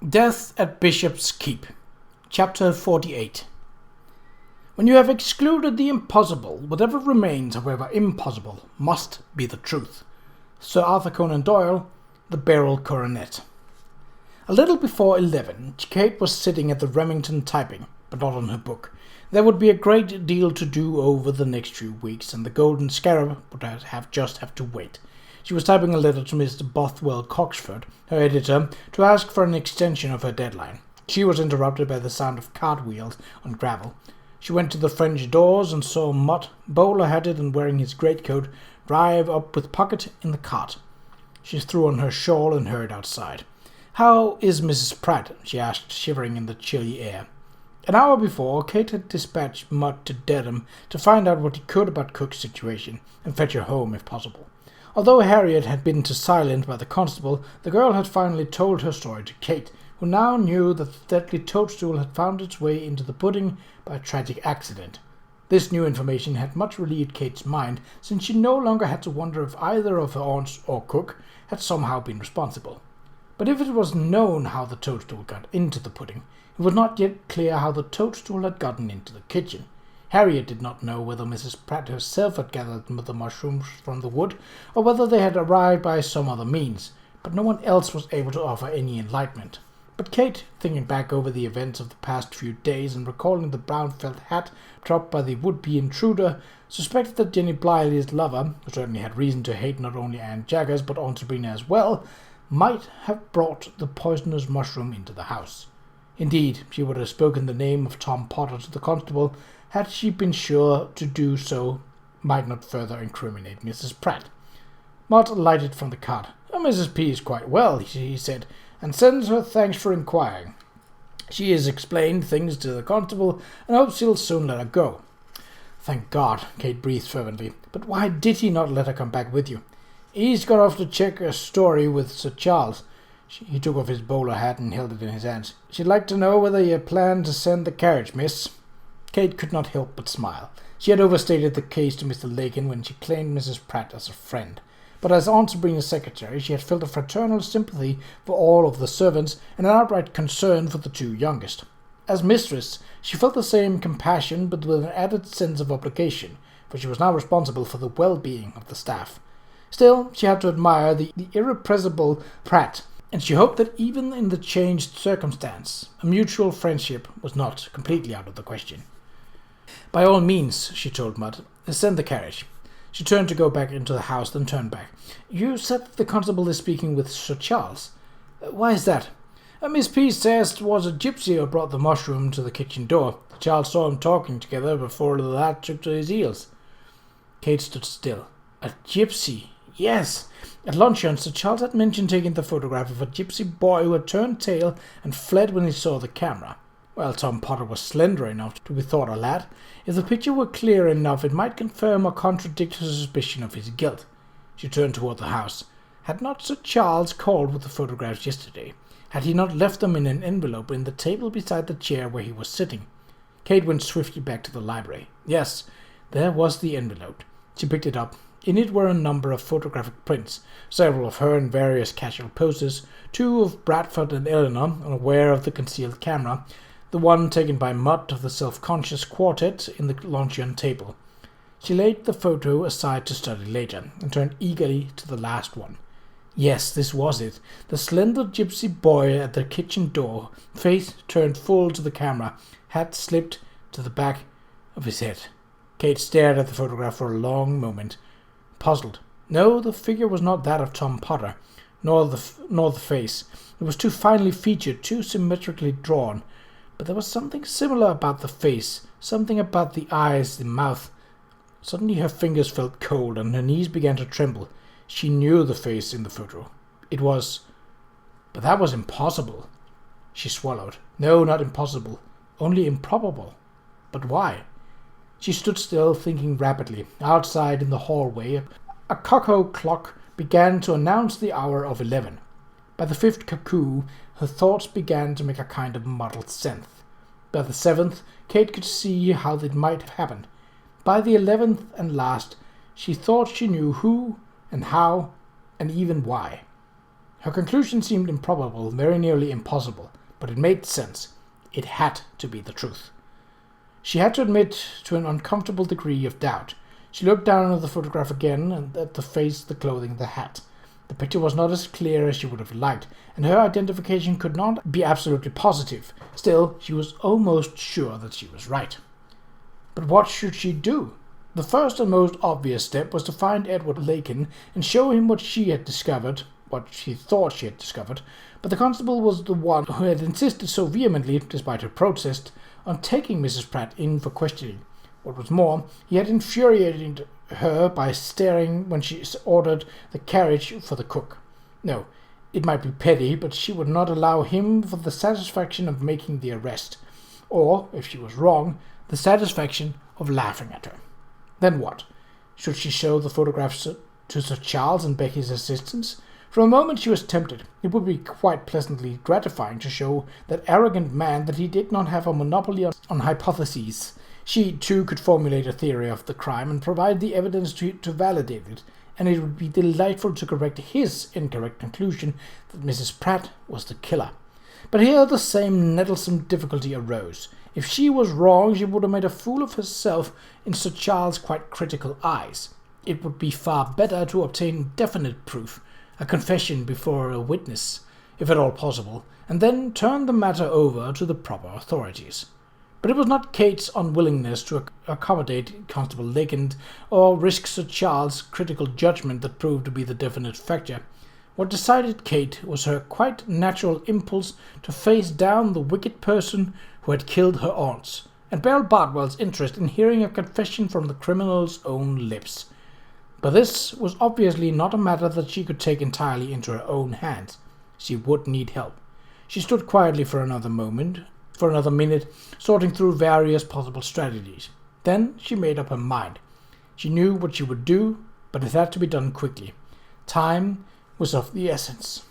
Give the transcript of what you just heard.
Death at Bishop's Keep, Chapter 48. When you have excluded the impossible, whatever remains, however impossible, must be the truth. Sir Arthur Conan Doyle, The Beryl Coronet. A little before 11, Kate was sitting at the Remington typing, but not on her book. There would be a great deal to do over the next few weeks, and the Golden Scarab would have to wait. She was typing a letter to Mr. Bothwell Coxford, her editor, to ask for an extension of her deadline. She was interrupted by the sound of cartwheels on gravel. She went to the French doors and saw Mutt, bowler-hatted and wearing his greatcoat, drive up with Pocket in the cart. She threw on her shawl and hurried outside. "How is Mrs. Pratt?" she asked, shivering in the chilly air. An hour before, Kate had dispatched Mutt to Dedham to find out what he could about Cook's situation, and fetch her home if possible. Although Harriet had been too silent by the constable, the girl had finally told her story to Kate, who now knew that the deadly toadstool had found its way into the pudding by a tragic accident. This new information had much relieved Kate's mind, since she no longer had to wonder if either of her aunts or Cook had somehow been responsible. But if it was known how the toadstool got into the pudding, it was not yet clear how the toadstool had gotten into the kitchen. Harriet did not know whether Mrs. Pratt herself had gathered the mushrooms from the wood, or whether they had arrived by some other means, but no one else was able to offer any enlightenment. But Kate, thinking back over the events of the past few days and recalling the brown felt hat dropped by the would-be intruder, suspected that Jenny Blythe's lover, who certainly had reason to hate not only Anne Jaggers but Aunt Sabrina as well, might have brought the poisonous mushroom into the house. Indeed, she would have spoken the name of Tom Potter to the constable, had she been sure to do so might not further incriminate Mrs. Pratt. Mott alighted from the cart. "Mrs. P. is quite well," he said, "and sends her thanks for inquiring. She has explained things to the constable, and hopes he'll soon let her go." "Thank God," Kate breathed fervently. "But why did he not let her come back with you?" "He's gone off to check a story with Sir Charles." He took off his bowler hat and held it in his hands. "She'd like to know whether you plan to send the carriage, miss." Kate could not help but smile. She had overstated the case to Mr. Lakin when she claimed Mrs. Pratt as a friend. But as Aunt Sabrina's secretary, she had felt a fraternal sympathy for all of the servants and an outright concern for the two youngest. As mistress, she felt the same compassion, but with an added sense of obligation, for she was now responsible for the well-being of the staff. Still, she had to admire the irrepressible Pratt, and she hoped that even in the changed circumstance, a mutual friendship was not completely out of the question. "By all means," she told Mutt, "send the carriage." She turned to go back into the house, then turned back. "You said that the constable is speaking with Sir Charles. Why is that?" "Miss P. says 'twas a gypsy who brought the mushroom to the kitchen door. Charles saw him talking together before the lad took to his heels." Kate stood still. "A gypsy? Yes." At luncheon, Sir Charles had mentioned taking the photograph of a gypsy boy who had turned tail and fled when he saw the camera. Well, Tom Potter was slender enough to be thought a lad. If the picture were clear enough, it might confirm or contradict her suspicion of his guilt. She turned toward the house. Had not Sir Charles called with the photographs yesterday? Had he not left them in an envelope in the table beside the chair where he was sitting? Kate went swiftly back to the library. Yes, there was the envelope. She picked it up. In it were a number of photographic prints, several of her in various casual poses, two of Bradford and Eleanor, unaware of the concealed camera, the one taken by Mutt of the self-conscious quartet in the luncheon table. She laid the photo aside to study later, and turned eagerly to the last one. Yes, this was it. The slender gypsy boy at the kitchen door, face turned full to the camera, hat slipped to the back of his head. Kate stared at the photograph for a long moment, puzzled. No, the figure was not that of Tom Potter, nor the face. It was too finely featured, too symmetrically drawn. But there was something similar about the face, something about the eyes, the mouth. Suddenly her fingers felt cold and her knees began to tremble. She knew the face in the photo. It was... But that was impossible. She swallowed. No, not impossible. Only improbable. But why? She stood still, thinking rapidly. Outside in the hallway, a cuckoo clock began to announce the hour of 11. By the fifth cuckoo, her thoughts began to make a kind of muddled sense. By the seventh, Kate could see how it might have happened. By the 11th and last, she thought she knew who and how and even why. Her conclusion seemed improbable, very nearly impossible, but it made sense. It had to be the truth. She had to admit to an uncomfortable degree of doubt. She looked down at the photograph again, and at the face, the clothing, the hat. The picture was not as clear as she would have liked, and her identification could not be absolutely positive. Still, she was almost sure that she was right. But what should she do? The first and most obvious step was to find Edward Lakin and show him what she had discovered, what she thought she had discovered, but the constable was the one who had insisted so vehemently, despite her protest, on taking Mrs. Pratt in for questioning. What was more, he had infuriated her by staring when she ordered the carriage for the cook. No, it might be petty, but she would not allow him for the satisfaction of making the arrest, or, if she was wrong, the satisfaction of laughing at her. Then what? Should she show the photographs to Sir Charles and beg his assistance? For a moment she was tempted. It would be quite pleasantly gratifying to show that arrogant man that he did not have a monopoly on hypotheses. She, too, could formulate a theory of the crime and provide the evidence to validate it, and it would be delightful to correct his incorrect conclusion that Mrs. Pratt was the killer. But here the same nettlesome difficulty arose. If she was wrong, she would have made a fool of herself in Sir Charles' quite critical eyes. It would be far better to obtain definite proof, a confession before a witness, if at all possible, and then turn the matter over to the proper authorities. But it was not Kate's unwillingness to accommodate Constable Lakin or risk Sir Charles' critical judgment that proved to be the definite factor. What decided Kate was her quite natural impulse to face down the wicked person who had killed her aunts, and Beryl Bardwell's interest in hearing a confession from the criminal's own lips. But this was obviously not a matter that she could take entirely into her own hands. She would need help. She stood quietly for another minute, sorting through various possible strategies. Then she made up her mind. She knew what she would do, but it had to be done quickly. Time was of the essence.